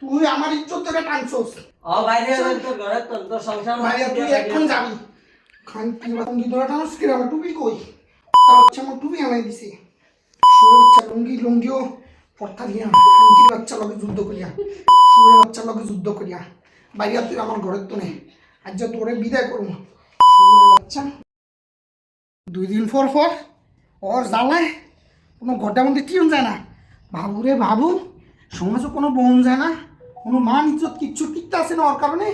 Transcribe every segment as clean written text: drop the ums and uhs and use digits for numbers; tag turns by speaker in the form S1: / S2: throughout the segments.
S1: তুই আমার ইজ্জত ধরে টানছস।
S2: ও বাইরে তোর ঘরে তোর সংসার
S1: ভাইয়া তুই এখন যাবি খানকি লুঙ্গি ধরে টানছ কি আমার টুপি কই? আচ্ছা আমার টুপি আনাই দিছি। সুরে বাচ্চা লুঙ্গিও পড়তা দিয়া খানকির বাচ্চা লগে যুদ্ধ করিয়া সুরে বাচ্চা লগে যুদ্ধ করিয়া ভাইয়া তুই আমার ঘরের তো নে আজ তোরে বিদায় করব। সুরে বাচ্চা 2 দিন পর ওর জ্বালায় কোনো ঘরটার মধ্যে টিউন যায় না। বাবু রে বাবু, সমাজও কোনো বোন যায় না, কোনো মান ইজ্জত কিচ্ছু টিকতে আসে না ওর কারণে।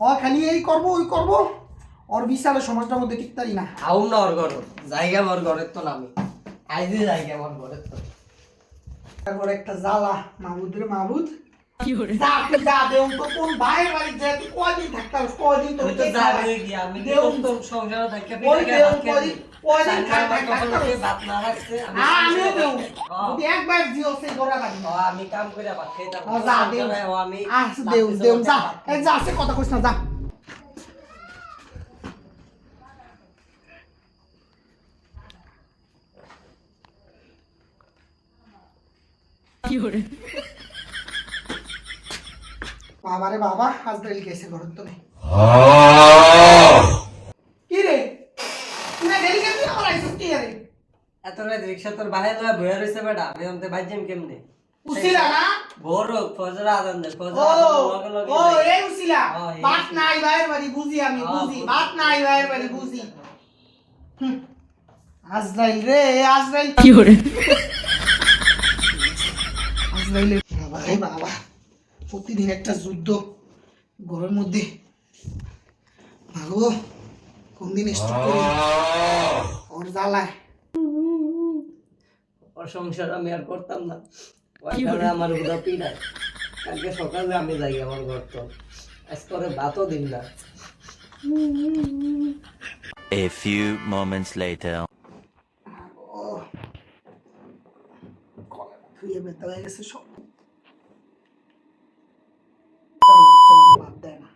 S1: ও খালি এই করবো ওই করবো, ওর বিশালে সমাজটার মধ্যে টিকতারি না।
S2: আউম না ওর ঘর জায়গা আমার ঘরের তো নামি আইজে জায়গা আমার ঘরের তো।
S1: তারপর একটা জ্বালা মাহবুদ রে মাহবুদ কি করে যা তুই যা দেও তো কোন বাইরে বাড়ি যায় তুই কয়দিন থাকতে হবে? কয়দিন তো
S2: তো যাবে কি আমি দেও তো সংসারে থাকি কয়দিন খাই ভাত না রাখছে
S1: আমিও দেও যদি একবার জিও সে গোরা বাড়ি
S2: আমি কাম করে ভাত খাইতাম
S1: যা দেও
S2: আমি
S1: দেও যা এই যা সে কথা কইছ না যা। কি করে বাবা রে বাবা, আজরাইল গেছে ঘর তো নেই। কি রে তুই ডেলি কেন আমার আইছিস কি রে?
S2: এত রাত রিকশা তোর বাইরে লয়া বইয়া রইছে বেটা, আমি অন্তে বাইজেম কেমনে?
S1: উছিলা না
S2: ভোর ফজর আজান দে ফজর
S1: ও
S2: লগে লগে
S1: ও এই উছিলা বাত নাই বাইরে বাড়ি বুঝি আমি বুঝি বাত নাই বাইরে বাড়ি বুঝি। আজরাইল রে আজরাইল কি করে আজরাইল বাবা রে বাবা, প্রতিদিন একটা যুদ্ধ ঘরের মধ্যে। ভাগো কোন দিন স্টপ করি ওর জ্বালায়।
S2: ওর সংসার আমি আর করতাম না, ওইখানে আমার উদা পিড়ায়। কালকে সকালে আমি যাই আমার ঘর তো আজকে ওরে ভাতও দিন না।
S3: A few moments later.
S1: ও কলা ধুয়ে বেতা হয়ে গেছে সব। বাদ দেয় না।